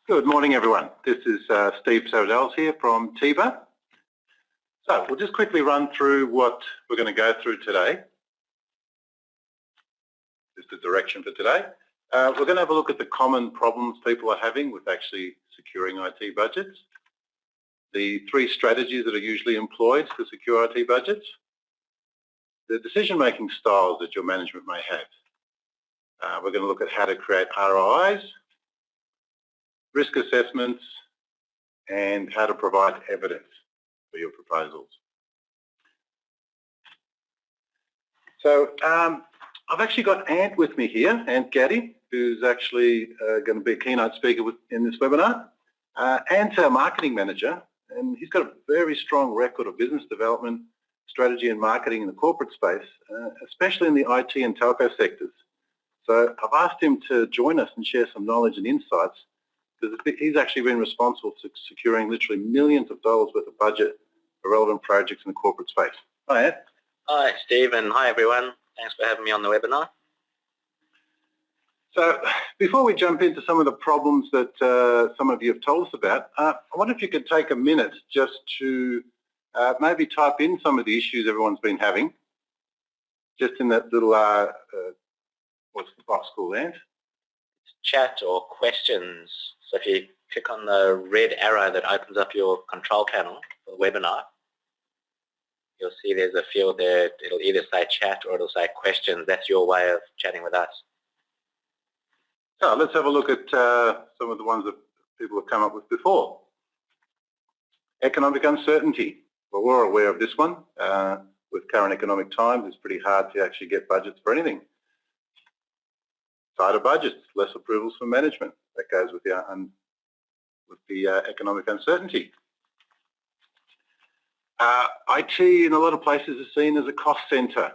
Good morning, everyone. This is Steve Sardels here from Teba. So we'll just quickly run through what we're going to go through today. Just the direction for today. We're going to have a look at the common problems people are having with actually securing IT budgets, the 3 strategies that are usually employed to secure IT budgets, the decision-making styles that your management may have. We're going to look at how to create ROIs, risk assessments, and how to provide evidence for your proposals. So I've actually got Ant with me here, Ant Gaddy, who's actually going to be a keynote speaker in this webinar. Ant's our marketing manager, and he's got a very strong record of business development, strategy and marketing in the corporate space, especially in the IT and telco sectors. So I've asked him to join us and share some knowledge and insights, because he's actually been responsible for securing literally millions of dollars worth of budget for relevant projects in the corporate space. Hi, Ant. Hi, Steve, and hi, everyone. Thanks for having me on the webinar. So before we jump into some of the problems that some of you have told us about, I wonder if you could take a minute just to maybe type in some of the issues everyone's been having, just in that little, what's the box called, Ant? Chat or questions. So if you click on the red arrow that opens up your control panel for the webinar, you'll see there's a field there. It'll either say chat or it'll say questions. That's your way of chatting with us. So let's have a look at some of the ones that people have come up with before. Economic uncertainty. Well, we're aware of this one. With current economic times, it's pretty hard to actually get budgets for anything. Tighter budgets, less approvals for management. That goes with the economic uncertainty. IT in a lot of places is seen as a cost centre.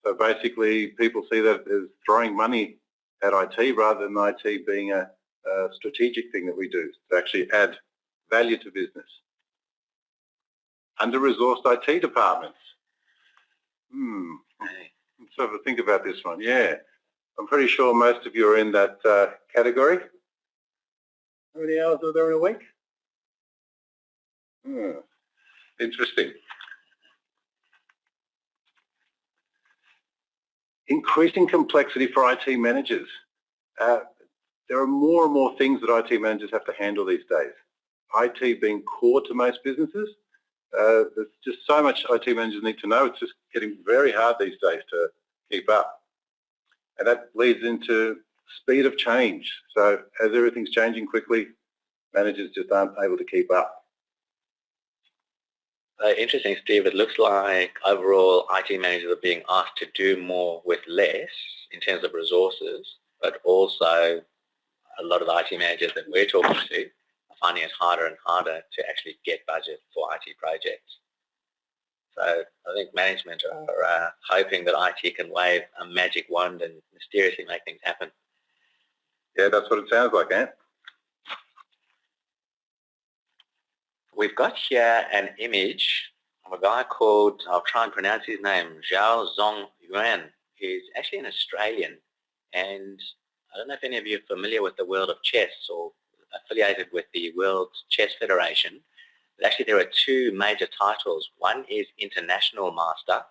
So basically people see that as throwing money at IT rather than IT being a strategic thing that we do to actually add value to business. Under-resourced IT departments. Let's have a think about this one. Yeah, I'm pretty sure most of you are in that category. How many hours are there in a week? Interesting. Increasing complexity for IT managers. There are more and more things that IT managers have to handle these days. IT being core to most businesses, there's just so much IT managers need to know. It's just getting very hard these days to keep up. And that leads into speed of change. So as everything's changing quickly, managers just aren't able to keep up. Interesting, Steve. It looks like overall IT managers are being asked to do more with less in terms of resources, but also a lot of the IT managers that we're talking to are finding it harder and harder to actually get budget for IT projects. So I think management are hoping that IT can wave a magic wand and mysteriously make things happen. Yeah, that's what it sounds like, Ant. We've got here an image of a guy called, I'll try and pronounce his name, Zhao Zong-Yuan. He's actually an Australian, and I don't know if any of you are familiar with the world of chess or affiliated with the World Chess Federation. But actually there are 2 major titles. One is International Master,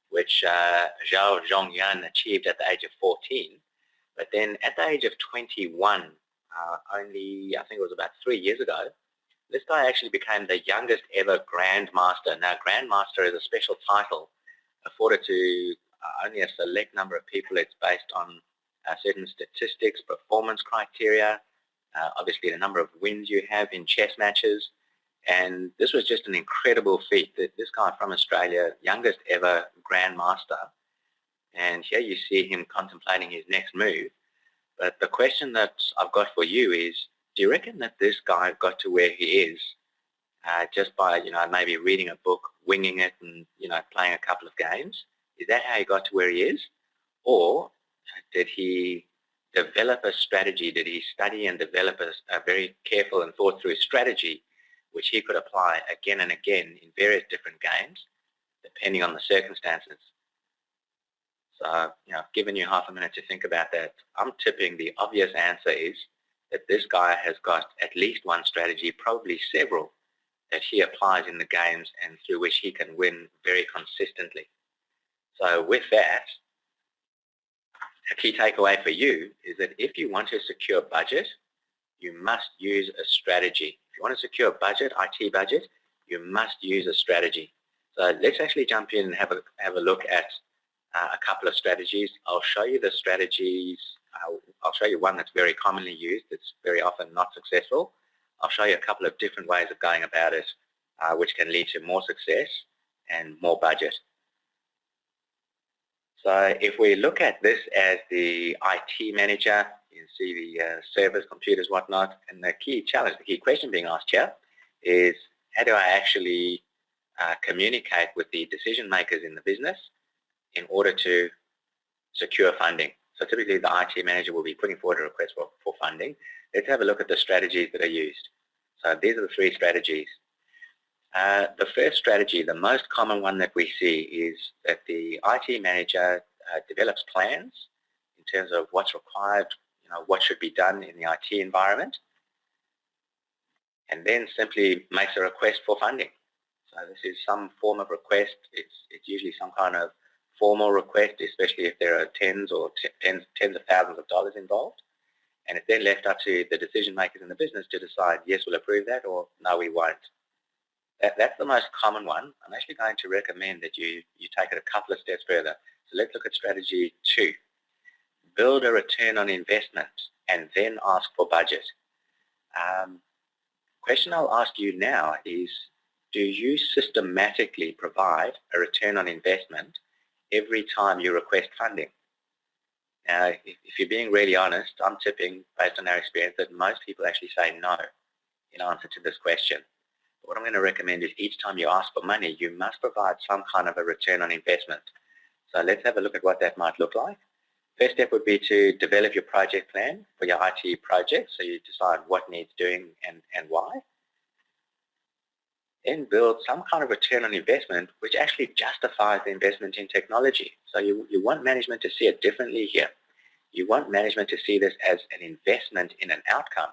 which Zhao Zong-Yuan achieved at the age of 14. But then at the age of 21, only I think it was about 3 years ago, this guy actually became the youngest ever Grandmaster. Now, Grandmaster is a special title afforded to only a select number of people. It's based on certain statistics, performance criteria, obviously the number of wins you have in chess matches. And this was just an incredible feat. This guy from Australia, youngest ever Grandmaster. And here you see him contemplating his next move. But the question that I've got for you is, do you reckon that this guy got to where he is just by, maybe reading a book, winging it, and, playing a couple of games? Is that how he got to where he is? Or did he develop a strategy? Did he study and develop a very careful and thought through strategy which he could apply again and again in various different games, depending on the circumstances? So, I've given you half a minute to think about that. I'm tipping the obvious answer is that this guy has got at least one strategy, probably several, that he applies in the games and through which he can win very consistently. So with that, a key takeaway for you is that if you want to secure budget, you must use a strategy. If you want to secure budget, IT budget, you must use a strategy. So let's actually jump in and have a look at a couple of strategies. I'll show you the strategies. I'll show you one that's very commonly used, that's very often not successful. I'll show you a couple of different ways of going about it, which can lead to more success and more budget. So if we look at this as the IT manager, you can see the servers, computers, whatnot, and the key challenge, the key question being asked here is, how do I actually communicate with the decision makers in the business in order to secure funding? So typically the IT manager will be putting forward a request for funding. Let's have a look at the strategies that are used. So these are the three strategies. The first strategy, the most common one that we see, is that the IT manager develops plans in terms of what's required, what should be done in the IT environment, and then simply makes a request for funding. So this is some form of request. It's usually some kind of formal request, especially if there are tens of thousands of dollars involved. And it's then left up to the decision makers in the business to decide, yes, we'll approve that, or no, we won't. That's the most common one. I'm actually going to recommend that you take it a couple of steps further. So let's look at strategy 2. Build a return on investment and then ask for budget. Question I'll ask you now is, do you systematically provide a return on investment every time you request funding? Now, if you're being really honest, I'm tipping, based on our experience, that most people actually say no in answer to this question. But what I'm going to recommend is each time you ask for money, you must provide some kind of a return on investment. So let's have a look at what that might look like. First step would be to develop your project plan for your IT project, so you decide what needs doing and why. Then build some kind of return on investment which actually justifies the investment in technology. So you want management to see it differently here. You want management to see this as an investment in an outcome.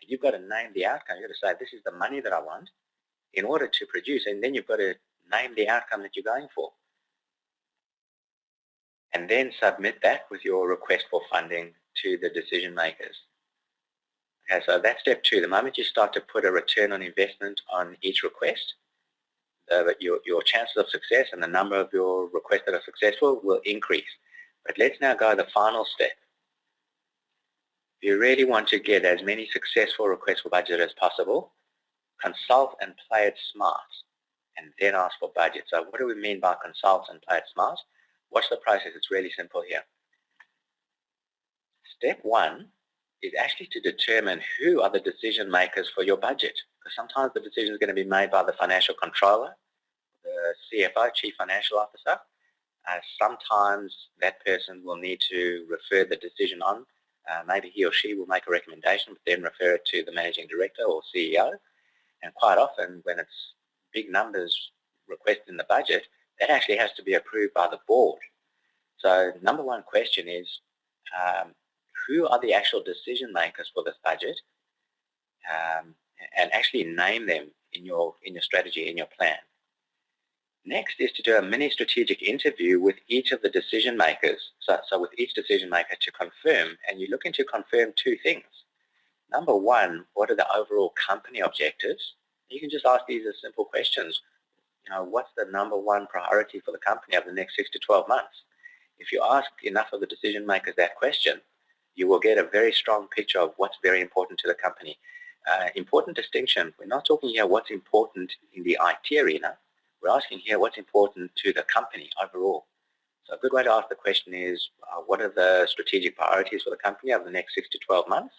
And you've got to name the outcome. You've got to say, this is the money that I want in order to produce, and then you've got to name the outcome that you're going for. And then submit that with your request for funding to the decision makers. Okay, so that's step 2. The moment you start to put a return on investment on each request, your chances of success and the number of your requests that are successful will increase. But let's now go to the final step. If you really want to get as many successful requests for budget as possible, consult and play it smart, and then ask for budget. So what do we mean by consult and play it smart? Watch the process. It's really simple here. Step 1 is actually to determine who are the decision makers for your budget. Because sometimes the decision is going to be made by the financial controller, the CFO, Chief Financial Officer. Sometimes that person will need to refer the decision on. Maybe he or she will make a recommendation, but then refer it to the Managing Director or CEO. And quite often, when it's big numbers requested in the budget, that actually has to be approved by the board. So number one question is, who are the actual decision makers for this budget, and actually name them in your strategy, in your plan. Next is to do a mini strategic interview with each of the decision makers. So with each decision maker to confirm, and you're looking to confirm 2 things. Number 1, what are the overall company objectives? You can just ask these as simple questions. What's the number 1 priority for the company over the next 6 to 12 months? If you ask enough of the decision makers that question, you will get a very strong picture of what's very important to the company. Important distinction, we're not talking here what's important in the IT arena. We're asking here what's important to the company overall. So a good way to ask the question is, what are the strategic priorities for the company over the next 6 to 12 months?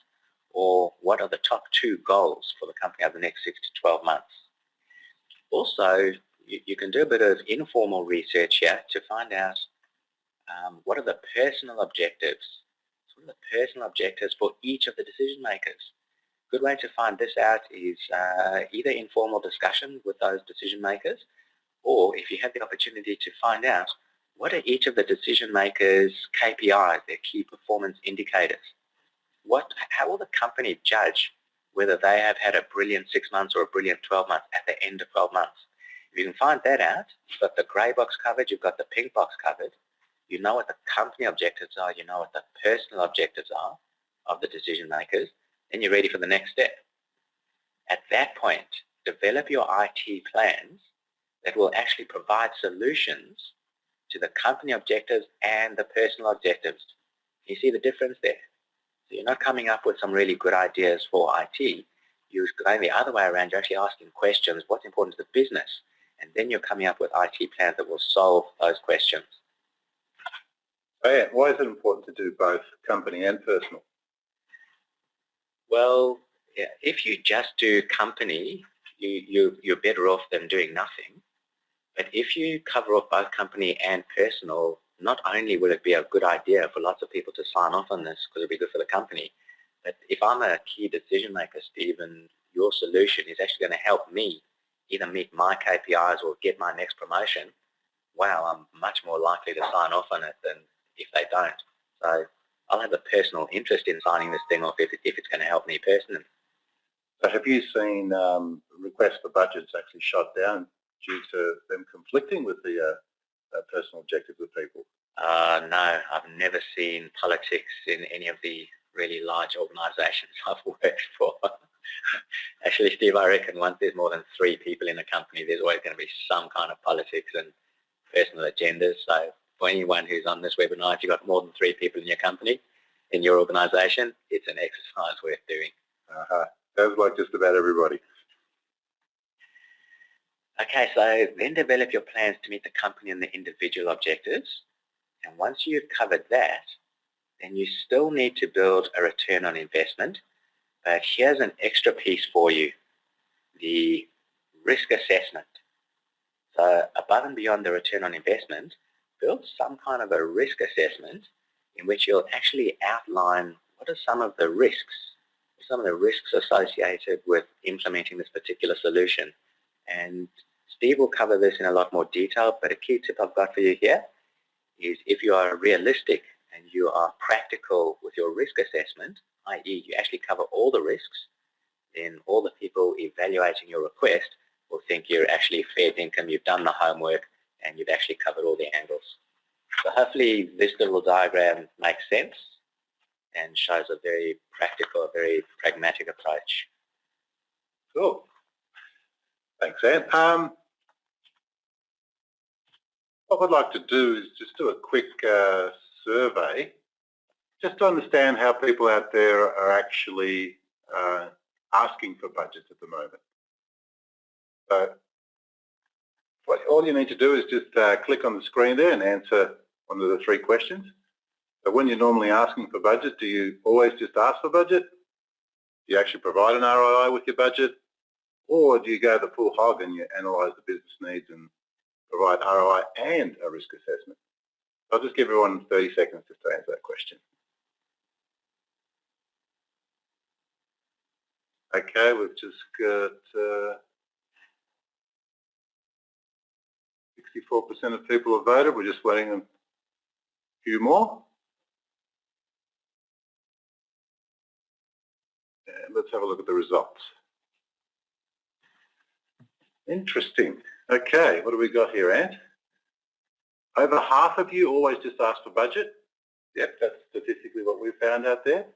Or what are the top 2 goals for the company over the next 6 to 12 months? Also, you can do a bit of informal research here to find out what are the personal objectives. What are the personal objectives for each of the decision makers? A good way to find this out is either informal discussion with those decision makers, or if you have the opportunity to find out what are each of the decision makers' KPIs, their key performance indicators. how will the company judge whether they have had a brilliant 6 months or a brilliant 12 months at the end of 12 months? If you can find that out, you've got the grey box covered, you've got the pink box covered, you know what the company objectives are, you know what the personal objectives are of the decision makers, then you're ready for the next step. At that point, develop your IT plans that will actually provide solutions to the company objectives and the personal objectives. You see the difference there? So you're not coming up with some really good ideas for IT. You're going the other way around. You're actually asking questions, what's important to the business? And then you're coming up with IT plans that will solve those questions. Oh yeah, why is it important to do both company and personal? Well, yeah, if you just do company, you're better off than doing nothing. But if you cover off both company and personal, not only will it be a good idea for lots of people to sign off on this because it'll be good for the company, but if I'm a key decision maker, Stephen, your solution is actually going to help me either meet my KPIs or get my next promotion, wow, I'm much more likely to sign off on it than if they don't. So I'll have a personal interest in signing this thing off if it's going to help me personally. So have you seen requests for budgets actually shot down due to them conflicting with the personal objectives of people? No, I've never seen politics in any of the really large organisations I've worked for. Actually, Steve, I reckon once there's more than 3 people in a company, there's always going to be some kind of politics and personal agendas. So for anyone who's on this webinar, if you've got more than 3 people in your company, in your organisation, it's an exercise worth doing. Sounds like just about everybody. Okay, so then develop your plans to meet the company and the individual objectives. And once you've covered that, then you still need to build a return on investment. But here's an extra piece for you, the risk assessment. So above and beyond the return on investment, build some kind of a risk assessment in which you'll actually outline what are some of the risks associated with implementing this particular solution. And Steve will cover this in a lot more detail, but a key tip I've got for you here is if you are realistic and you are practical with your risk assessment, i.e. you actually cover all the risks, then all the people evaluating your request will think you're actually fair income, you've done the homework, and you've actually covered all the angles. So hopefully this little diagram makes sense and shows a very practical, very pragmatic approach. Cool. Thanks, Anne. What I'd like to do is just do a quick survey just to understand how people out there are actually asking for budgets at the moment. So all you need to do is just click on the screen there and answer one of the 3 questions. So when you're normally asking for budget, do you always just ask for budget? Do you actually provide an ROI with your budget? Or do you go the full hog and you analyse the business needs and provide ROI and a risk assessment? I'll just give everyone 30 seconds just to answer that question. Okay, we've just got 64% of people have voted. We're just waiting a few more. And let's have a look at the results. Interesting. Okay, what do we got here, Ant? Over half of you always just ask for budget. Yep, that's statistically what we found out there.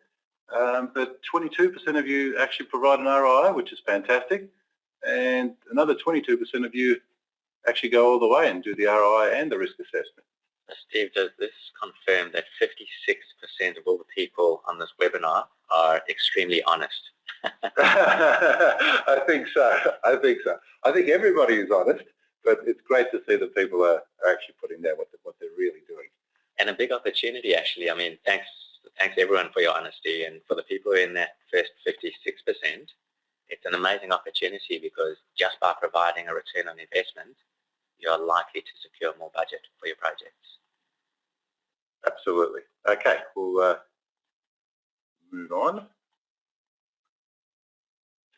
But 22% of you actually provide an ROI, which is fantastic. And another 22% of you actually go all the way and do the ROI and the risk assessment. Steve, does this confirm that 56% of all the people on this webinar are extremely honest? I think so. I think everybody is honest, but it's great to see that people are actually putting down what they're really doing. And a big opportunity, actually. I mean, thanks everyone for your honesty, and for the people in that first 56%, it's an amazing opportunity because just by providing a return on investment, you're likely to secure more budget for your projects. Absolutely. Okay, we'll move on.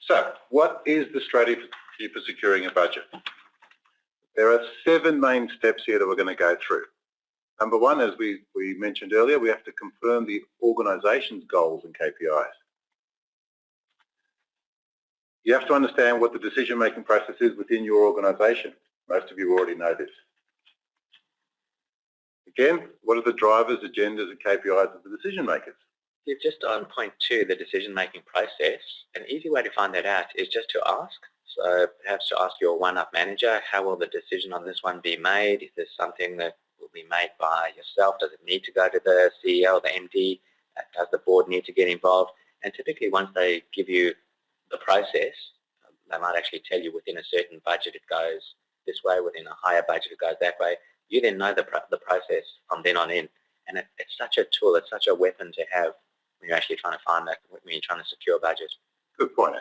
So, what is the strategy for securing a budget? There are 7 main steps here that we're going to go through. Number one, as we mentioned earlier, we have to confirm the organisation's goals and KPIs. You have to understand what the decision-making process is within your organisation. Most of you already know this. Again, what are the drivers, agendas and KPIs of the decision makers? You've just on point 2, the decision-making process. An easy way to find that out is just to ask. So perhaps to ask your one-up manager, how will the decision on this one be made? Is this something that will be made by yourself? Does it need to go to the CEO, the MD? Does the board need to get involved? And typically once they give you the process, they might actually tell you within a certain budget it goes this way, within a higher budget it goes that way. You then know the process from then on in. And it's such a tool, it's such a weapon to have when you're actually trying to find that, when you're trying to secure budget. Good point.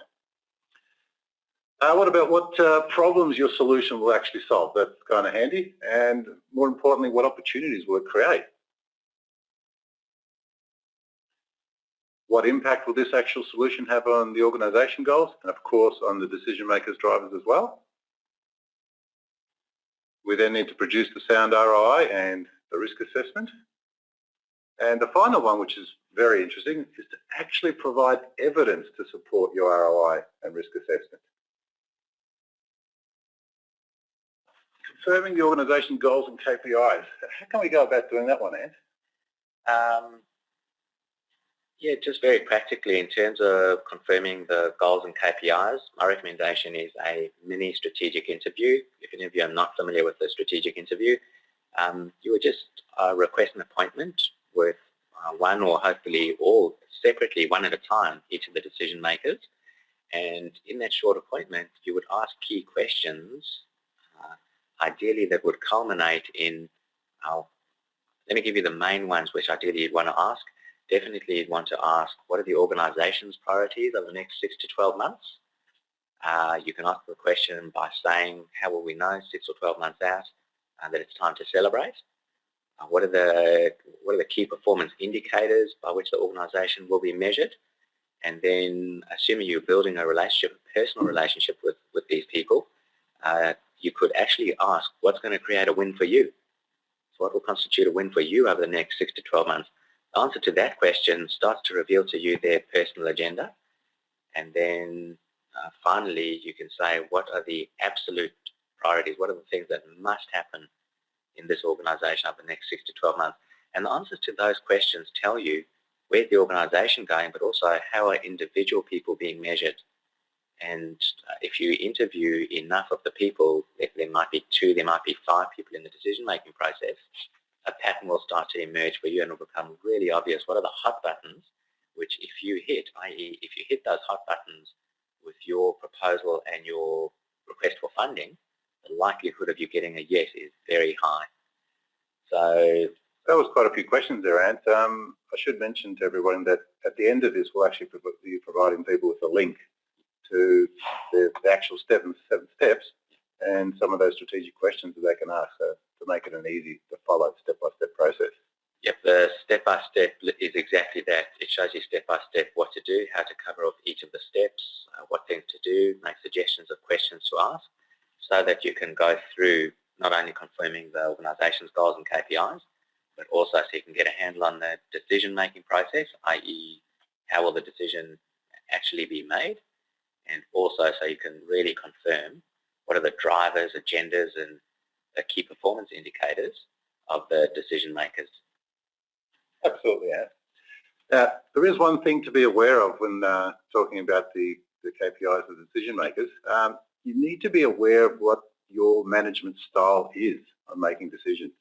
What about what problems your solution will actually solve? That's kind of handy. And more importantly, what opportunities will it create? What impact will this actual solution have on the organisation goals? And of course, on the decision makers' drivers as well. We then need to produce the Sound ROI and the risk assessment. And the final one, which is very interesting, is to actually provide evidence to support your ROI and risk assessment. Confirming the organisation goals and KPIs. How can we go about doing that one, Ant? Yeah, just very practically in terms of confirming the goals and KPIs, my recommendation is a mini strategic interview. If any of you are not familiar with the strategic interview, you would just request an appointment with one or hopefully all separately, one at a time, each of the decision makers. And in that short appointment, you would ask key questions, ideally that would culminate in, let me give you the main ones which ideally you'd want to ask. Definitely you'd want to ask, what are the organisation's priorities over the next 6 to 12 months? You can ask the question by saying, how will we know 6 or 12 months out that it's time to celebrate? What are the key performance indicators by which the organisation will be measured? And then, assuming you're building a relationship, a personal relationship with these people, you could actually ask, what's going to create a win for you? So what will constitute a win for you over the next 6 to 12 months? The answer to that question starts to reveal to you their personal agenda. And then finally, you can say, what are the absolute priorities? What are the things that must happen in this organisation over the next 6 to 12 months? And the answers to those questions tell you where's the organisation going, but also how are individual people being measured. And if you interview enough of the people, there might be 2, there might be 5 people in the decision-making process, a pattern will start to emerge for you and it will become really obvious what are the hot buttons, which if you hit, i.e. if you hit those hot buttons with your proposal and your request for funding, the likelihood of you getting a yes is very high. So that was quite a few questions there, Ant. I should mention to everyone that at the end of this, we'll actually be providing people with a link to the actual 7 steps and some of those strategic questions that they can ask to make it an easy to follow step-by-step process. Yep, the step-by-step is exactly that. It shows you step-by-step what to do, how to cover off each of the steps, what things to do, make suggestions of questions to ask, so that you can go through not only confirming the organisation's goals and KPIs, but also so you can get a handle on the decision-making process, i.e. how will the decision actually be made, and also so you can really confirm what are the drivers, agendas, and the key performance indicators of the decision makers. Absolutely, yeah. Now, there is one thing to be aware of when talking about the KPIs of decision makers. You need to be aware of what your management style is on making decisions.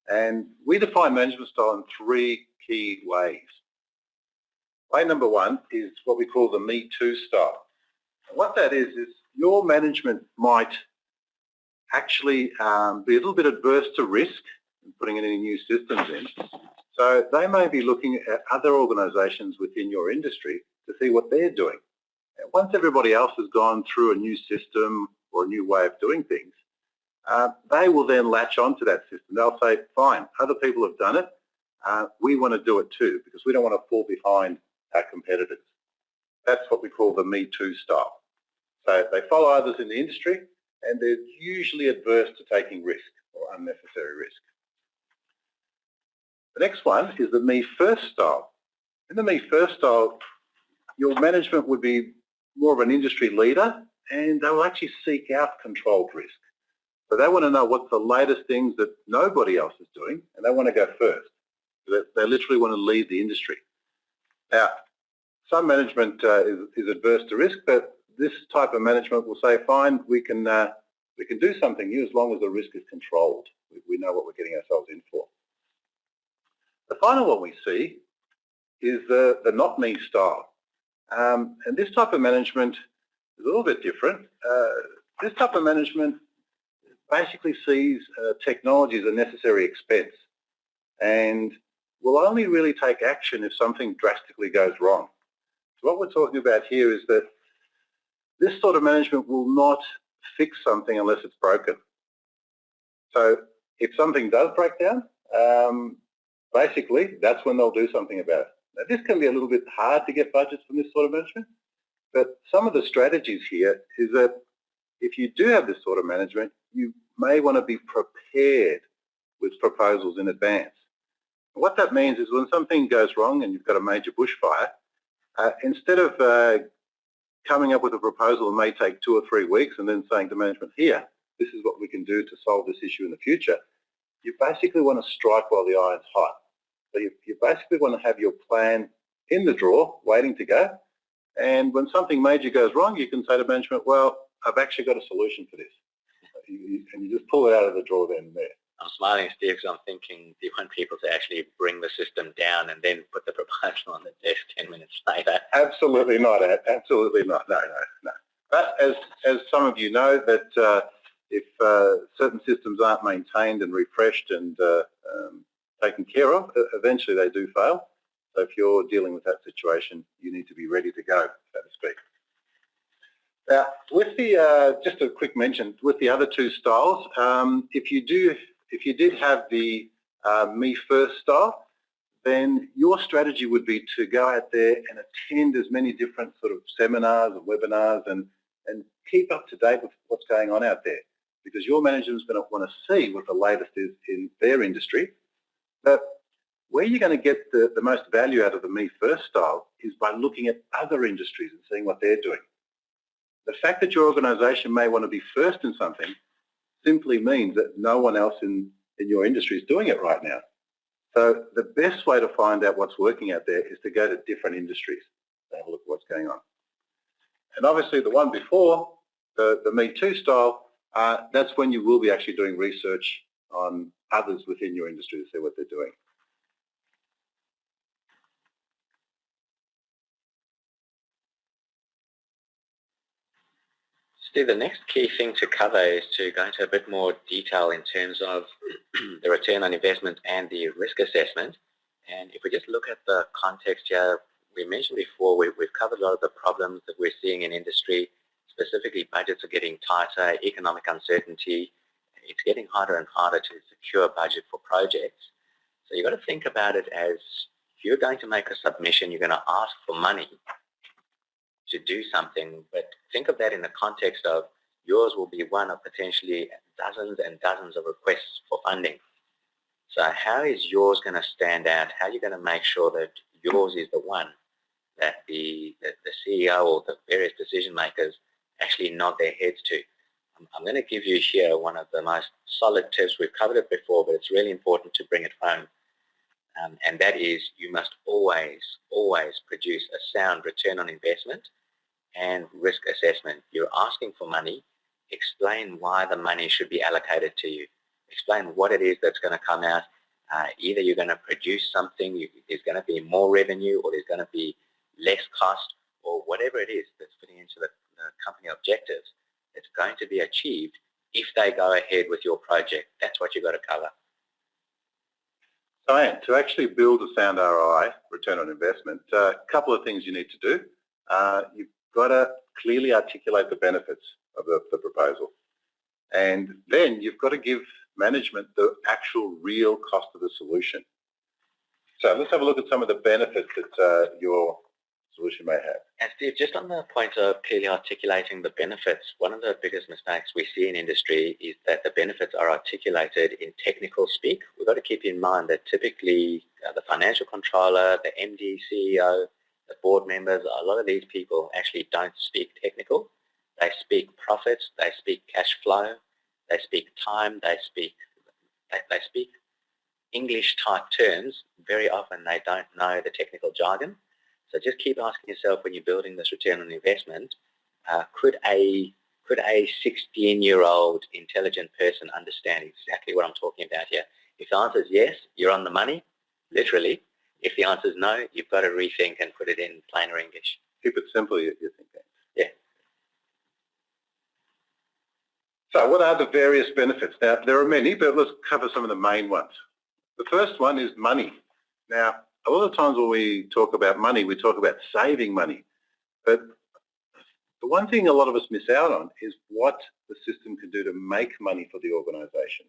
And we define management style in 3 key ways. Way number 1 is what we call the Me Too style. And what that is your management might actually be a little bit adverse to risk and putting any new systems in. So they may be looking at other organisations within your industry to see what they're doing. And once everybody else has gone through a new system or a new way of doing things, they will then latch onto that system. They'll say, fine, other people have done it. We want to do it too because we don't want to fall behind our competitors. That's what we call the Me Too style. So they follow others in the industry and they're usually adverse to taking risk or unnecessary risk. The next one is the me first style. In the me first style, your management would be more of an industry leader, and they will actually seek out controlled risk. So they want to know what's the latest things that nobody else is doing, and they want to go first. They literally want to lead the industry. Now, some management is adverse to risk, but this type of management will say, fine, we can do something new as long as the risk is controlled. We know what we're getting ourselves in for. The final one we see is the not me style. And this type of management is a little bit different. This type of management basically sees technology as a necessary expense and will only really take action if something drastically goes wrong. So what we're talking about here is that this sort of management will not fix something unless it's broken. So if something does break down, basically that's when they'll do something about it. Now this can be a little bit hard to get budgets from this sort of management, but some of the strategies here is that if you do have this sort of management, you may want to be prepared with proposals in advance. What that means is when something goes wrong and you've got a major bushfire, instead of coming up with a proposal that may take 2 or 3 weeks and then saying to management, here, this is what we can do to solve this issue in the future, you basically want to strike while the iron's hot. So you basically want to have your plan in the drawer, waiting to go, and when something major goes wrong, you can say to management, well, I've actually got a solution for this. And you just pull it out of the drawer then and there. I'm smiling, Steve, because I'm thinking, do you want people to actually bring the system down and then put the proposal on the desk 10 minutes later? Absolutely not, Ed. Absolutely not. No. But as some of you know, that if certain systems aren't maintained and refreshed and taken care of, eventually they do fail. So if you're dealing with that situation, you need to be ready to go, so to speak. Now, with the just a quick mention with the other two styles, if you did have the me first style, then your strategy would be to go out there and attend as many different sort of seminars and webinars and keep up to date with what's going on out there, because your manager is going to want to see what the latest is in their industry. But where you're going to get the most value out of the me first style is by looking at other industries and seeing what they're doing. The fact that your organisation may want to be first in something simply means that no one else in your industry is doing it right now. So the best way to find out what's working out there is to go to different industries to have a look at what's going on. And obviously the one before, the Me Too style, that's when you will be actually doing research on others within your industry to see what they're doing. Steve, the next key thing to cover is to go into a bit more detail in terms of the return on investment and the risk assessment. And if we just look at the context here, we mentioned before, we've covered a lot of the problems that we're seeing in industry. Specifically, budgets are getting tighter, economic uncertainty. It's getting harder and harder to secure budget for projects. So you've got to think about it as if you're going to make a submission, you're going to ask for money to do something, but think of that in the context of yours will be one of potentially dozens and dozens of requests for funding. So how is yours going to stand out? How are you going to make sure that yours is the one that the CEO or the various decision makers actually nod their heads to? I'm going to give you here one of the most solid tips. We've covered it before, but it's really important to bring it home. And that is, you must always produce a sound return on investment and risk assessment. You're asking for money, explain why the money should be allocated to you. Explain what it is that's going to come out. Either you're going to produce something, there's going to be more revenue, or there's going to be less cost, or whatever it is that's fitting into the company objectives. It's going to be achieved if they go ahead with your project. That's what you've got to cover. So, Anne, to actually build a sound ROI, return on investment, a couple of things you need to do. You've got to clearly articulate the benefits of the proposal. And then you've got to give management the actual real cost of the solution. So let's have a look at some of the benefits that your solution may have. And Steve, just on the point of clearly articulating the benefits, one of the biggest mistakes we see in industry is that the benefits are articulated in technical speak. We've got to keep in mind that typically the financial controller, the MD, CEO, the board members, a lot of these people actually don't speak technical. They speak profits, they speak cash flow, they speak time, they speak English type terms. Very often they don't know the technical jargon. So just keep asking yourself when you're building this return on investment, could a 16-year-old intelligent person understand exactly what I'm talking about here? If the answer is yes, you're on the money, literally. If the answer is no, you've got to rethink and put it in plainer English. Keep it simple, you're thinking. Yeah. So what are the various benefits? Now, there are many, but let's cover some of the main ones. The first one is money. Now, a lot of times when we talk about money, we talk about saving money. But the one thing a lot of us miss out on is what the system can do to make money for the organisation.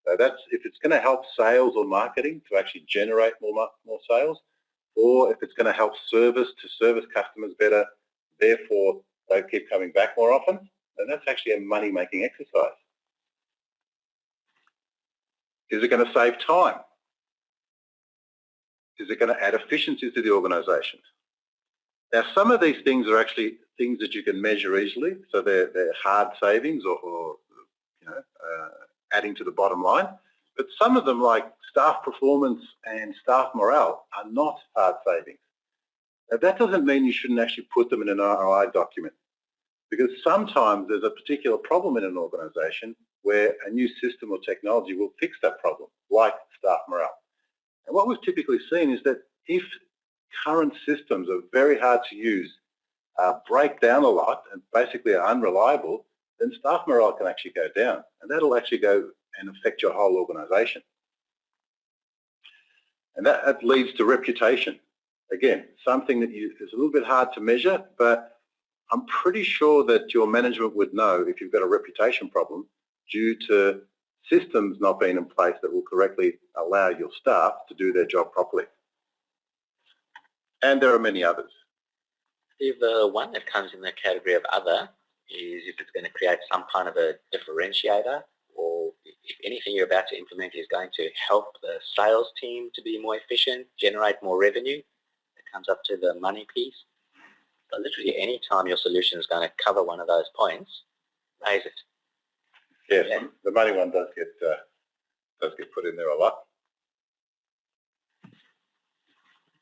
So that's if it's going to help sales or marketing to actually generate more sales, or if it's going to help service customers better, therefore they keep coming back more often, then that's actually a money-making exercise. Is it going to save time? Is it going to add efficiency to the organisation? Now, some of these things are actually things that you can measure easily, so they're hard savings or adding to the bottom line. But some of them, like staff performance and staff morale, are not hard savings. Now, that doesn't mean you shouldn't actually put them in an ROI document, because sometimes there's a particular problem in an organisation where a new system or technology will fix that problem, like staff morale. And what we've typically seen is that if current systems are very hard to use, break down a lot and basically are unreliable, then staff morale can actually go down, and that'll actually go and affect your whole organisation. And that leads to reputation. Again, something that is a little bit hard to measure, but I'm pretty sure that your management would know if you've got a reputation problem due to systems not being in place that will correctly allow your staff to do their job properly. And there are many others. Steve, the one that comes in the category of other is if it's going to create some kind of a differentiator, or if anything you're about to implement is going to help the sales team to be more efficient, generate more revenue. It comes up to the money piece. So literally any time your solution is going to cover one of those points, raise it. Yes, yeah. The money one does get put in there a lot.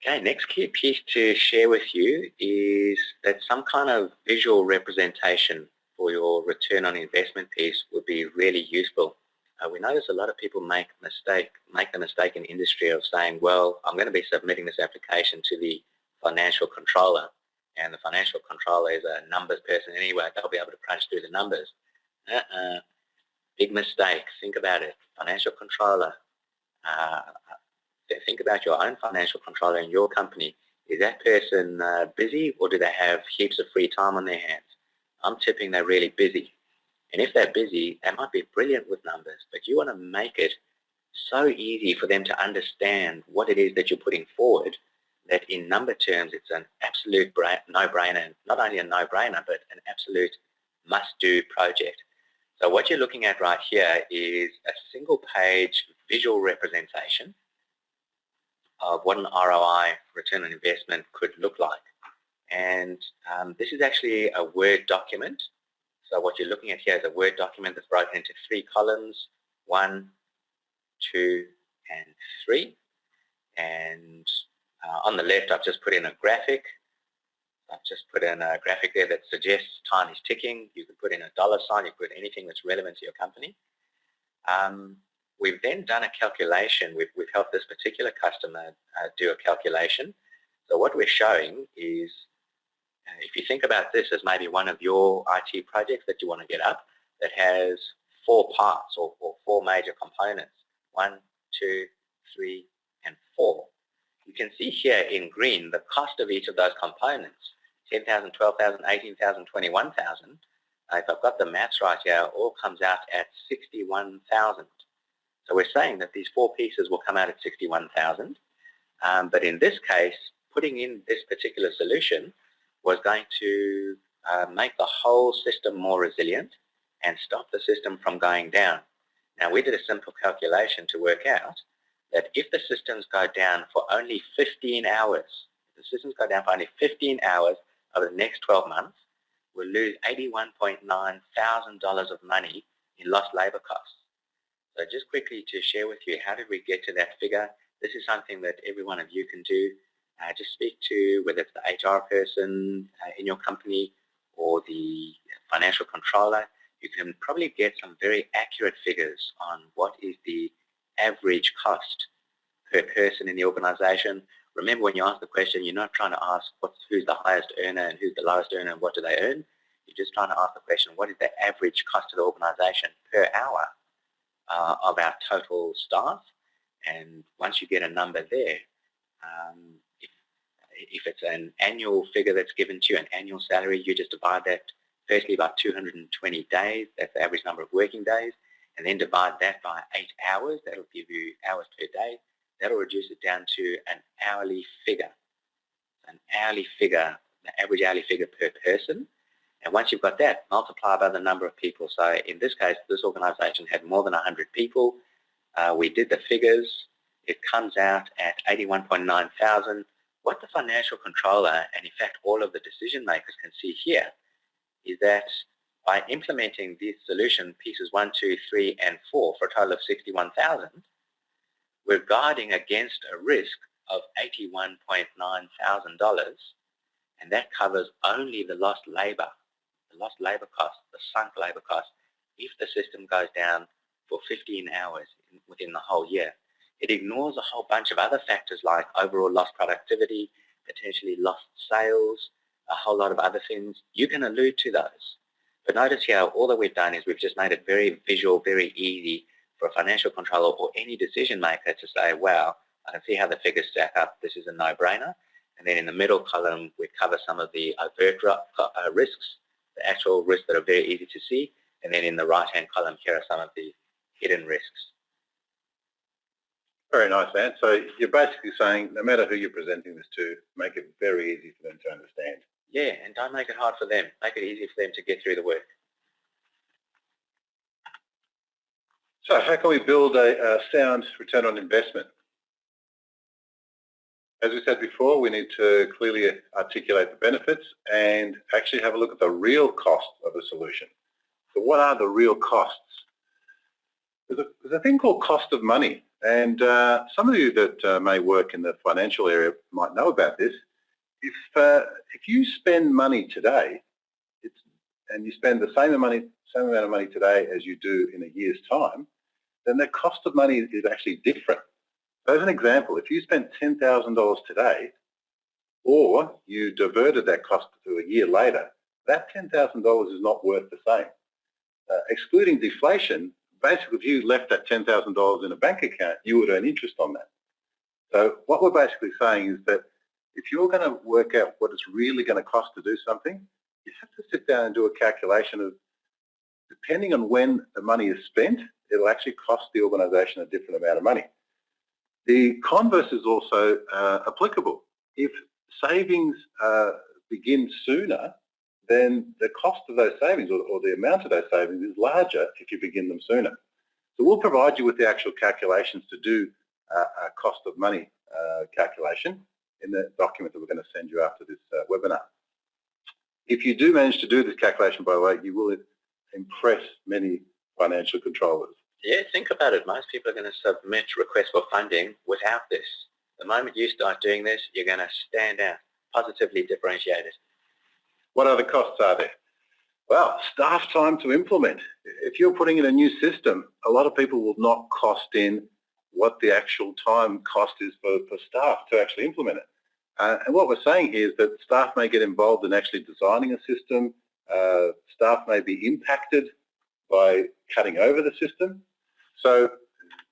Okay, next key piece to share with you is that some kind of visual representation for your return on investment piece would be really useful. We notice a lot of people make the mistake in industry of saying, well, I'm going to be submitting this application to the financial controller, and the financial controller is a numbers person anyway. They'll be able to crunch through the numbers. Big mistake. Think about it. Financial controller. Think about your own financial controller in your company. Is that person busy, or do they have heaps of free time on their hands? I'm tipping they're really busy. And if they're busy, they might be brilliant with numbers, but you want to make it so easy for them to understand what it is that you're putting forward that in number terms it's an absolute no-brainer. Not only a no-brainer, but an absolute must-do project. So what you're looking at right here is a single-page visual representation of what an ROI, return on investment, could look like. And this is actually a Word document. So what you're looking at here is a Word document that's broken into 3 columns, 1, 2, and 3. And on the left, I've just put in a graphic. I've just put in a graphic there that suggests time is ticking. You could put in a dollar sign. You could put anything that's relevant to your company. We've then done a calculation. We've helped this particular customer do a calculation. So what we're showing is, if you think about this as maybe one of your IT projects that you want to get up, that has 4 parts or 4 major components, 1, 2, 3, and 4. You can see here in green the cost of each of those components, 10,000, 12,000, 18,000, 21,000. If I've got the maths right here, it all comes out at 61,000. So we're saying that these 4 pieces will come out at 61,000. But in this case, putting in this particular solution was going to make the whole system more resilient and stop the system from going down. Now, we did a simple calculation to work out that if the systems go down for only 15 hours, if the systems go down for only 15 hours over the next 12 months, we'll lose $81.9 thousand of money in lost labor costs. So just quickly to share with you, how did we get to that figure? This is something that every one of you can do. Just speak to whether it's the HR person in your company or the financial controller. You can probably get some very accurate figures on what is the average cost per person in the organization. Remember, when you ask the question, you're not trying to ask who's the highest earner and who's the lowest earner and what do they earn. You're just trying to ask the question, what is the average cost to the organization per hour of our total staff? And once you get a number there, if it's an annual figure that's given to you, an annual salary, you just divide that firstly by 220 days, that's the average number of working days, and then divide that by 8 hours, that'll give you hours per day. That'll reduce it down to an hourly figure. An hourly figure, the average hourly figure per person. And once you've got that, multiply by the number of people. So in this case, this organization had more than 100 people. We did the figures. It comes out at 81.9 thousand. What the financial controller, and in fact all of the decision makers, can see here is that by implementing this solution, pieces 1, 2, 3, and 4, for a total of 61,000, we're guarding against a risk of $81.9 thousand, and that covers only the lost labor cost, the sunk labor cost, if the system goes down for 15 hours within the whole year. It ignores a whole bunch of other factors like overall lost productivity, potentially lost sales, a whole lot of other things. You can allude to those. But notice here, all that we've done is we've just made it very visual, very easy for a financial controller or any decision maker to say, wow, I can see how the figures stack up. This is a no-brainer. And then in the middle column, we cover some of the overt risks, the actual risks that are very easy to see. And then in the right-hand column, here are some of the hidden risks. Very nice, Ant. So you're basically saying no matter who you're presenting this to, make it very easy for them to understand. Yeah, and don't make it hard for them. Make it easy for them to get through the work. So how can we build a sound return on investment? As we said before, we need to clearly articulate the benefits and actually have a look at the real cost of a solution. So what are the real costs? There's a thing called cost of money. And some of you that may work in the financial area might know about this. If you spend money today, and you spend the same amount of money today as you do in a year's time, then the cost of money is actually different. So as an example, if you spent $10,000 today, or you diverted that cost to a year later, that $10,000 is not worth the same. Excluding deflation, basically, if you left that $10,000 in a bank account, you would earn interest on that. So what we're basically saying is that if you're going to work out what it's really going to cost to do something, you have to sit down and do a calculation of, depending on when the money is spent, it'll actually cost the organization a different amount of money. The converse is also applicable. If savings begin sooner, then the cost of those savings or the amount of those savings is larger if you begin them sooner. So we'll provide you with the actual calculations to do a cost of money calculation in the document that we're going to send you after this webinar. If you do manage to do this calculation, by the way, you will impress many financial controllers. Yeah, think about it. Most people are going to submit requests for funding without this. The moment you start doing this, you're going to stand out, positively differentiated. What other costs are there? Well, staff time to implement. If you're putting in a new system, a lot of people will not cost in what the actual time cost is for staff to actually implement it. And what we're saying here is that staff may get involved in actually designing a system. Staff may be impacted by cutting over the system. So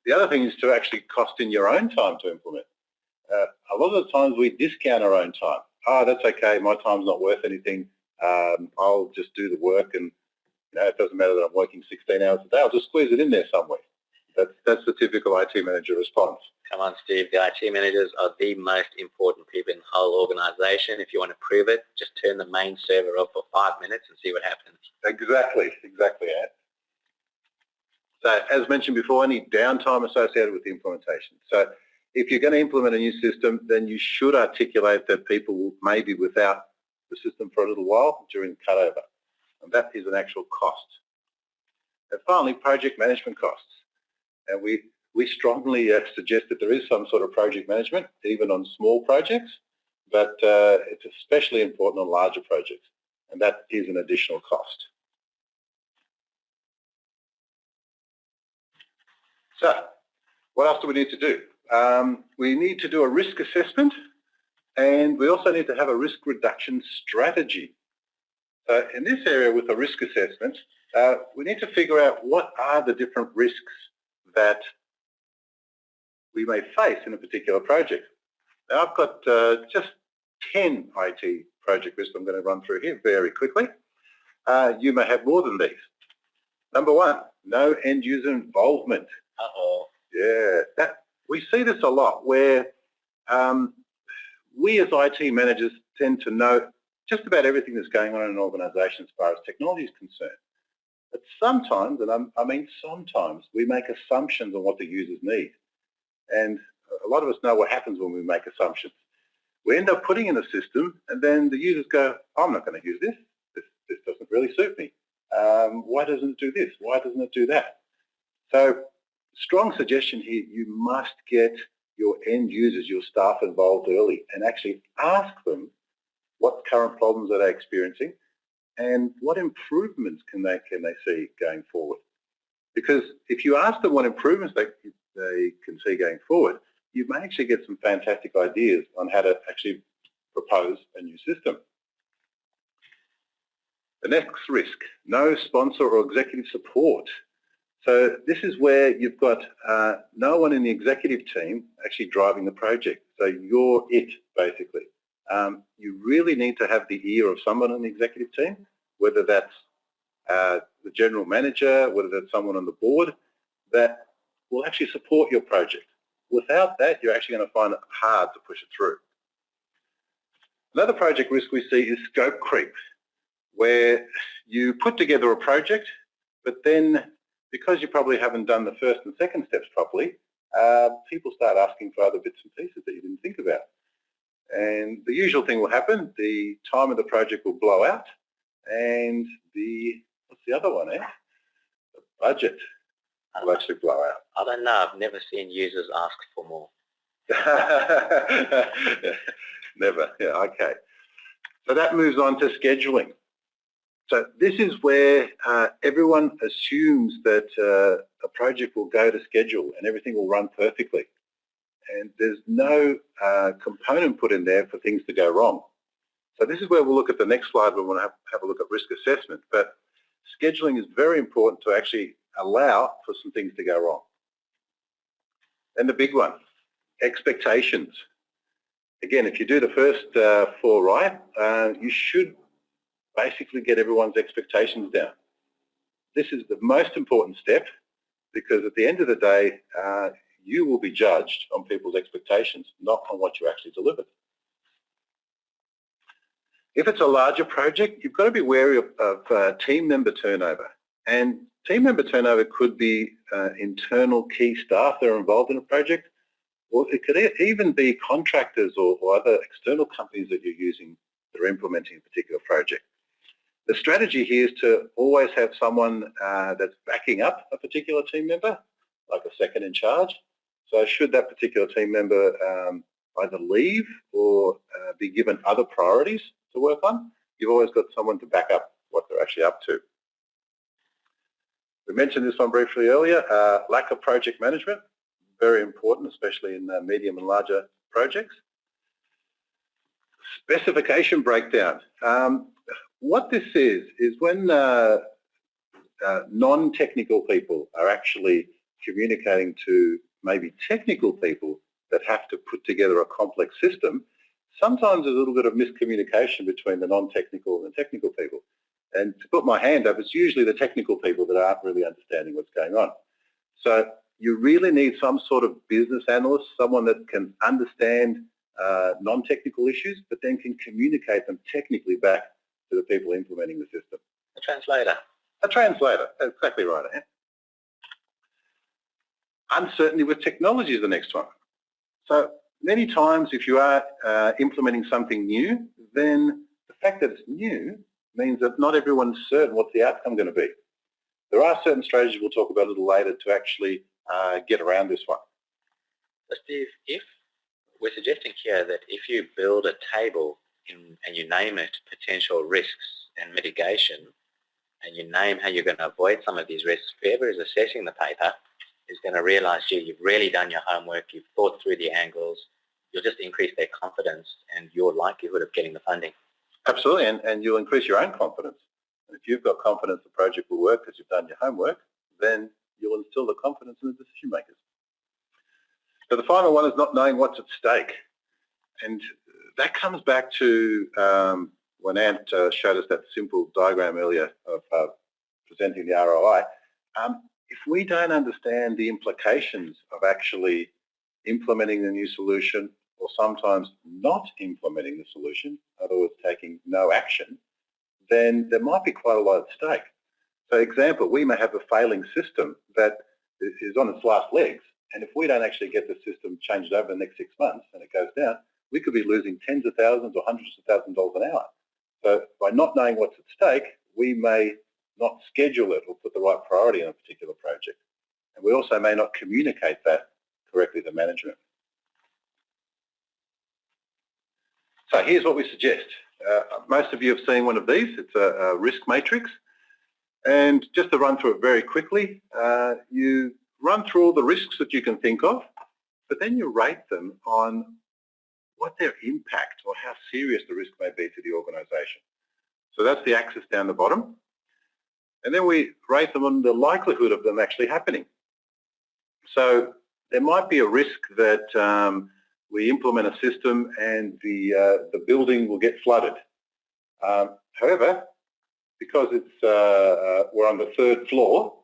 the other thing is to actually cost in your own time to implement. A lot of the times we discount our own time. Oh, that's okay, my time's not worth anything. I'll just do the work, and it doesn't matter that I'm working 16 hours a day. I'll just squeeze it in there somewhere. That's the typical IT manager response. Come on, Steve. The IT managers are the most important people in the whole organisation. If you want to prove it, just turn the main server off for 5 minutes and see what happens. Exactly, Ant. So as mentioned before, any downtime associated with the implementation. So if you're going to implement a new system, then you should articulate that people may be without the system for a little while during cutover. And that is an actual cost. And finally, project management costs. And we strongly suggest that there is some sort of project management, even on small projects, but it's especially important on larger projects, and that is an additional cost. So, what else do we need to do? We need to do a risk assessment, and we also need to have a risk reduction strategy. So in this area with a risk assessment, we need to figure out what are the different risks that we may face in a particular project. Now I've got just 10 IT project risks I'm going to run through here very quickly. You may have more than these. Number one, no end user involvement. Uh-oh. Yeah, we see this a lot where we as IT managers tend to know just about everything that's going on in an organisation as far as technology is concerned. But sometimes, and I mean sometimes, we make assumptions on what the users need. And a lot of us know what happens when we make assumptions. We end up putting in a system and then the users go, I'm not going to use this. This doesn't really suit me. Why doesn't it do this? Why doesn't it do that? So strong suggestion here, you must get your end users, your staff involved early and actually ask them what current problems are they experiencing and what improvements can they see going forward. Because if you ask them what improvements they can see going forward, you may actually get some fantastic ideas on how to actually propose a new system. The next risk, no sponsor or executive support. So this is where you've got no one in the executive team actually driving the project. So you're it, basically. You really need to have the ear of someone on the executive team, whether that's the general manager, whether that's someone on the board, that will actually support your project. Without that, you're actually going to find it hard to push it through. Another project risk we see is scope creep, where you put together a project, but then because you probably haven't done the first and second steps properly, people start asking for other bits and pieces that you didn't think about. And the usual thing will happen, the time of the project will blow out, and what's the other one, eh? The budget will actually blow out. I don't know, I've never seen users ask for more. Never, yeah, okay. So that moves on to scheduling. So this is where everyone assumes that a project will go to schedule and everything will run perfectly. And there's no component put in there for things to go wrong. So this is where we'll look at the next slide when we'll have a look at risk assessment. But scheduling is very important to actually allow for some things to go wrong. And the big one, expectations. Again, if you do the first 4 right, you should basically get everyone's expectations down. This is the most important step because at the end of the day, you will be judged on people's expectations, not on what you actually delivered. If it's a larger project, you've got to be wary of team member turnover. And team member turnover could be internal key staff that are involved in a project, or it could even be contractors or other external companies that you're using that are implementing a particular project. The strategy here is to always have someone that's backing up a particular team member, like a second in charge. So should that particular team member either leave or be given other priorities to work on, you've always got someone to back up what they're actually up to. We mentioned this one briefly earlier, lack of project management, very important, especially in medium and larger projects. Specification breakdown. What this is when non-technical people are actually communicating to maybe technical people that have to put together a complex system, sometimes there's a little bit of miscommunication between the non-technical and the technical people. And to put my hand up, it's usually the technical people that aren't really understanding what's going on. So you really need some sort of business analyst, someone that can understand non-technical issues, but then can communicate them technically back to the people implementing the system. A translator. A translator, that's exactly right, Ant. Uncertainty with technology is the next one. So many times if you are implementing something new, then the fact that it's new means that not everyone's certain what's the outcome going to be. There are certain strategies we'll talk about a little later to actually get around this one. So Steve, if we're suggesting here that if you build a table and you name it potential risks and mitigation, and you name how you're going to avoid some of these risks, whoever is assessing the paper is going to realize, gee, you've really done your homework, you've thought through the angles, you'll just increase their confidence and your likelihood of getting the funding. Absolutely, and you'll increase your own confidence. And if you've got confidence the project will work because you've done your homework, then you'll instill the confidence in the decision makers. So the final one is not knowing what's at stake. And that comes back to when Ant showed us that simple diagram earlier of presenting the ROI. If we don't understand the implications of actually implementing the new solution or sometimes not implementing the solution, in other words, taking no action, then there might be quite a lot at stake. So example, we may have a failing system that is on its last legs, and if we don't actually get the system changed over the next 6 months and it goes down, we could be losing tens of thousands or hundreds of thousands of dollars an hour. So by not knowing what's at stake, we may not schedule it or put the right priority on a particular project. And we also may not communicate that correctly to management. So here's what we suggest. Most of you have seen one of these. It's a risk matrix. And just to run through it very quickly, you run through all the risks that you can think of, but then you rate them on what their impact or how serious the risk may be to the organisation. So that's the axis down the bottom. And then we rate them on the likelihood of them actually happening. So there might be a risk that we implement a system and the building will get flooded. However, because we're on the 3rd floor,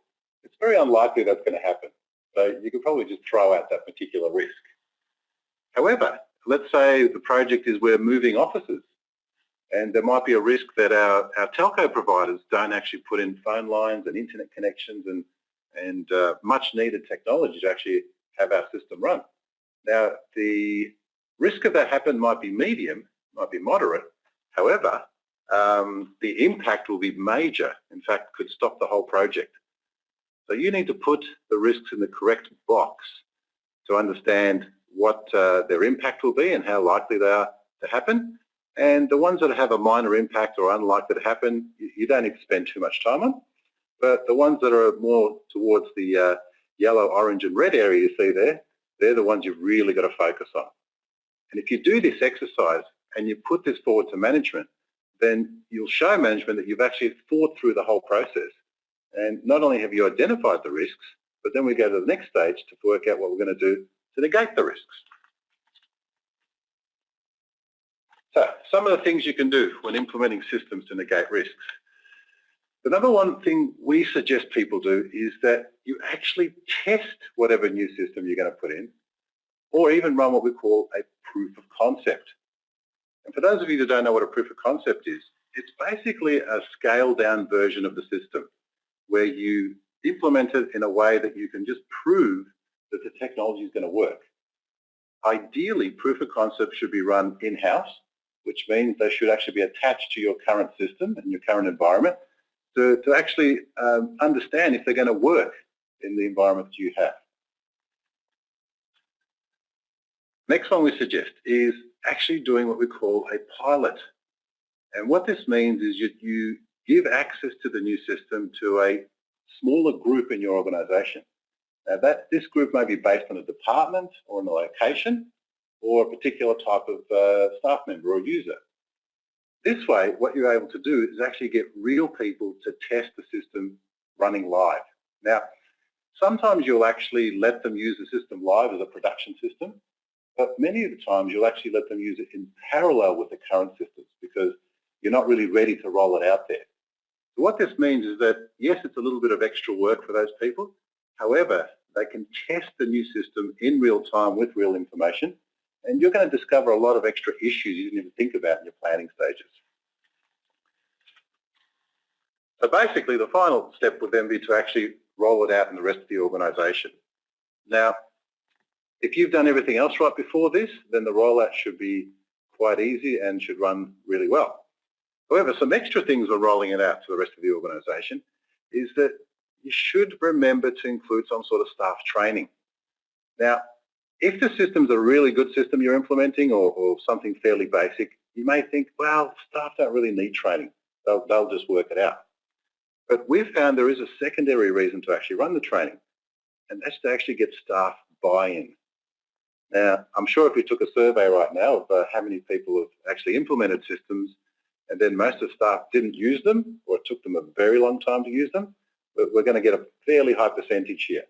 it's very unlikely that's going to happen. So you could probably just throw out that particular risk. However, let's say the project is we're moving offices, and there might be a risk that our telco providers don't actually put in phone lines and internet connections and much needed technology to actually have our system run. Now, the risk of that happen might be medium, might be moderate. However, the impact will be major. In fact, could stop the whole project. So you need to put the risks in the correct box to understand what their impact will be and how likely they are to happen. And the ones that have a minor impact or unlikely to happen, you don't need to spend too much time on. But the ones that are more towards the yellow, orange and red area you see there, they're the ones you've really got to focus on. And if you do this exercise and you put this forward to management, then you'll show management that you've actually thought through the whole process. And not only have you identified the risks, but then we go to the next stage to work out what we're going to do to negate the risks. So some of the things you can do when implementing systems to negate risks. The number one thing we suggest people do is that you actually test whatever new system you're going to put in, or even run what we call a proof of concept. And for those of you that don't know what a proof of concept is, it's basically a scaled down version of the system where you implement it in a way that you can just prove that the technology is going to work. Ideally, proof of concept should be run in-house, which means they should actually be attached to your current system and your current environment to actually understand if they're going to work in the environment that you have. Next one we suggest is actually doing what we call a pilot. And what this means is you give access to the new system to a smaller group in your organisation. Now this group may be based on a department or on a location or a particular type of staff member or user. This way, what you're able to do is actually get real people to test the system running live. Now, sometimes you'll actually let them use the system live as a production system, but many of the times you'll actually let them use it in parallel with the current systems because you're not really ready to roll it out there. So what this means is that, yes, it's a little bit of extra work for those people. However, They can test the new system in real time with real information, and you're going to discover a lot of extra issues you didn't even think about in your planning stages. So basically, the final step would then be to actually roll it out in the rest of the organisation. Now, if you've done everything else right before this, then the rollout should be quite easy and should run really well. However, some extra things when rolling it out to the rest of the organisation is that you should remember to include some sort of staff training. Now, if the system's a really good system you're implementing or something fairly basic, you may think, well, staff don't really need training. They'll just work it out. But we've found there is a secondary reason to actually run the training, and that's to actually get staff buy-in. Now, I'm sure if you took a survey right now of how many people have actually implemented systems and then most of the staff didn't use them, or it took them a very long time to use them, we're going to get a fairly high percentage here.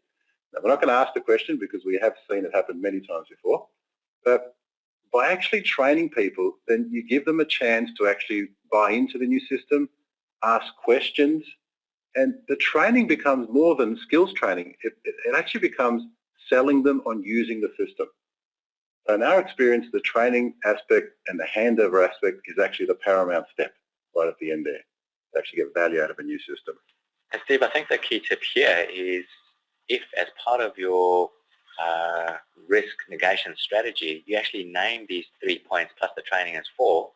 Now, we're not going to ask the question because we have seen it happen many times before, but by actually training people, then you give them a chance to actually buy into the new system, ask questions, and the training becomes more than skills training. It actually becomes selling them on using the system. So in our experience, the training aspect and the handover aspect is actually the paramount step right at the end there to actually get value out of a new system. And Steve, I think the key tip here is if as part of your risk negation strategy, you actually name these 3 points plus the training as 4,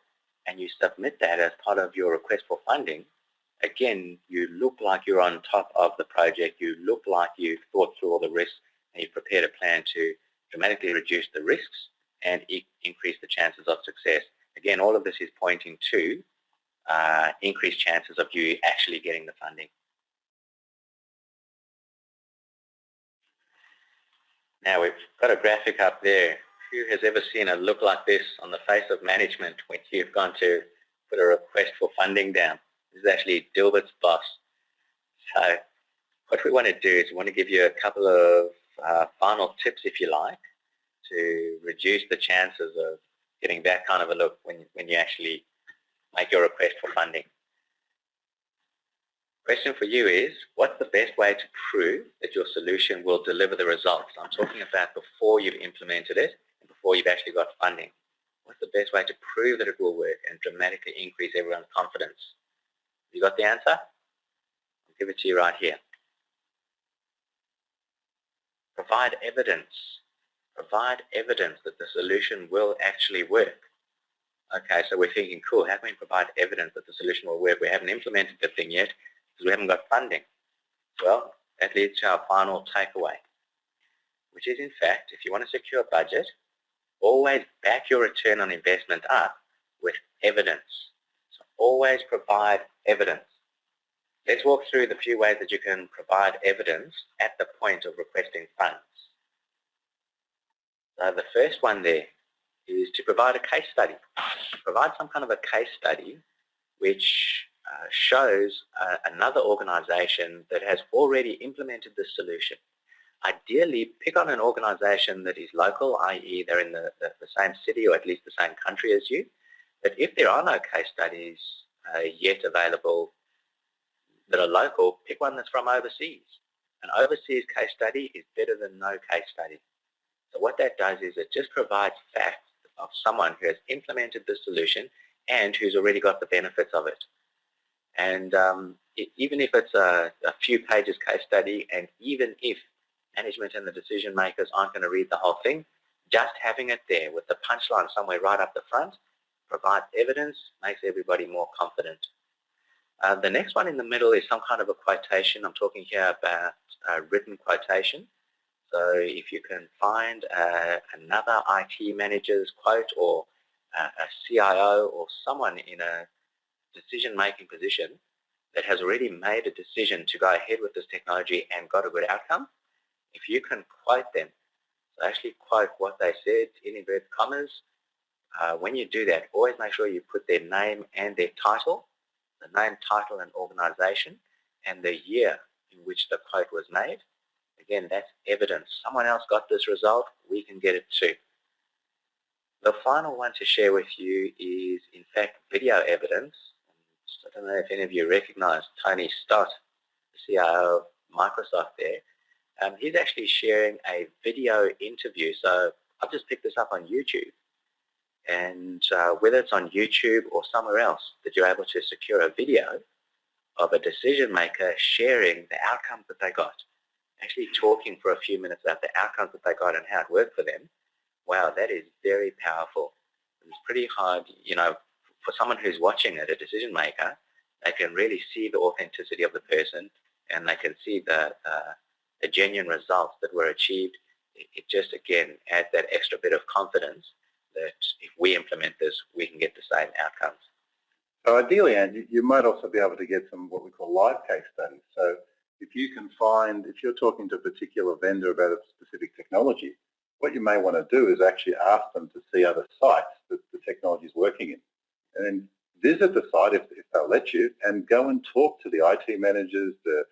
and you submit that as part of your request for funding, again, you look like you're on top of the project, you look like you've thought through all the risks, and you've prepared a plan to dramatically reduce the risks and increase the chances of success. Again, all of this is pointing to increased chances of you actually getting the funding. Now we've got a graphic up there. Who has ever seen a look like this on the face of management when you've gone to put a request for funding down? This is actually Dilbert's boss. So what we want to do is we want to give you a couple of final tips, if you like, to reduce the chances of getting that kind of a look when you actually make your request for funding. Question for you is, what's the best way to prove that your solution will deliver the results? I'm talking about before you've implemented it and before you've actually got funding. What's the best way to prove that it will work and dramatically increase everyone's confidence? You got the answer? I'll give it to you right here. Provide evidence. Provide evidence that the solution will actually work. Okay, so we're thinking, cool, how can we provide evidence that the solution will work? We haven't implemented the thing yet because we haven't got funding. Well, that leads to our final takeaway, which is, in fact, if you want to secure budget, always back your return on investment up with evidence. So always provide evidence. Let's walk through the few ways that you can provide evidence at the point of requesting funds. So the first one there is to provide a case study. Provide some kind of a case study which shows another organization that has already implemented this solution. Ideally, pick on an organization that is local, i.e. they're in the same city or at least the same country as you. But if there are no case studies yet available that are local, pick one that's from overseas. An overseas case study is better than no case study. So what that does is it just provides facts of someone who has implemented the solution and who's already got the benefits of it. And even if it's a few pages case study, and even if management and the decision makers aren't going to read the whole thing, just having it there with the punchline somewhere right up the front provides evidence, makes everybody more confident. The next one in the middle is some kind of a quotation. I'm talking here about a written quotation. So if you can find another IT manager's quote or a CIO or someone in a decision-making position that has already made a decision to go ahead with this technology and got a good outcome, if you can quote them, so actually quote what they said in inverted commas, when you do that, always make sure you put their name and their title, the name, title, and organization, and the year in which the quote was made. Again, that's evidence. Someone else got this result, we can get it too. The final one to share with you is, in fact, video evidence. I don't know if any of you recognize Tony Stott, the CIO of Microsoft there. He's actually sharing a video interview. So I've just picked this up on YouTube. And whether it's on YouTube or somewhere else, that you're able to secure a video of a decision maker sharing the outcomes that they got, actually talking for a few minutes about the outcomes that they got and how it worked for them. Wow, that is very powerful. It's pretty hard, you know, for someone who's watching it, a decision maker, they can really see the authenticity of the person, and they can see the genuine results that were achieved. It just, again, adds that extra bit of confidence that if we implement this, we can get the same outcomes. So ideally, Andy, you might also be able to get some what we call live case studies. So if you can find, if you're talking to a particular vendor about a specific technology, what you may want to do is actually ask them to see other sites that the technology is working in. And then visit the site if they'll let you, and go and talk to the IT managers, the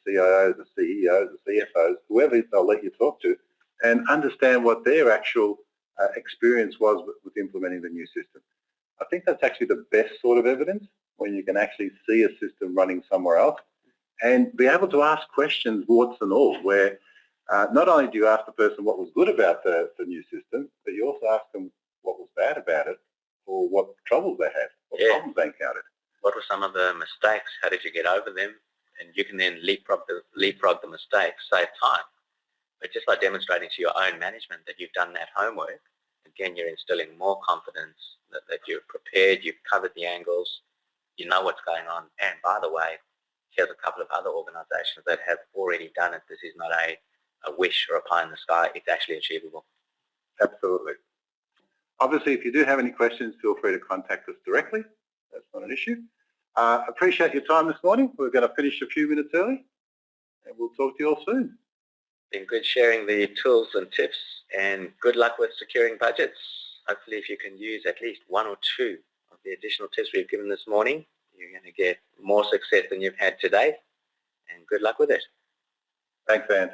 CIOs, the CEOs, the CFOs, whoever they'll let you talk to, and understand what their actual experience was with implementing the new system. I think that's actually the best sort of evidence, when you can actually see a system running somewhere else and be able to ask questions, warts and all, where not only do you ask the person what was good about the new system, but you also ask them what was bad about it, or what troubles they had, what problems they encountered. What were some of the mistakes? How did you get over them? And you can then leapfrog the mistakes, save time. But just by demonstrating to your own management that you've done that homework, again, you're instilling more confidence that you're prepared, you've covered the angles, you know what's going on. And by the way, here's a couple of other organizations that have already done it. This is not a wish or a pie in the sky. It's actually achievable. Absolutely. Obviously, if you do have any questions, feel free to contact us directly. That's not an issue. Appreciate your time this morning. We're going to finish a few minutes early, and we'll talk to you all soon. Been good sharing the tools and tips, and good luck with securing budgets. Hopefully, if you can use at least one or two of the additional tips we've given this morning, you're going to get more success than you've had today, and good luck with it. Thanks, Anne.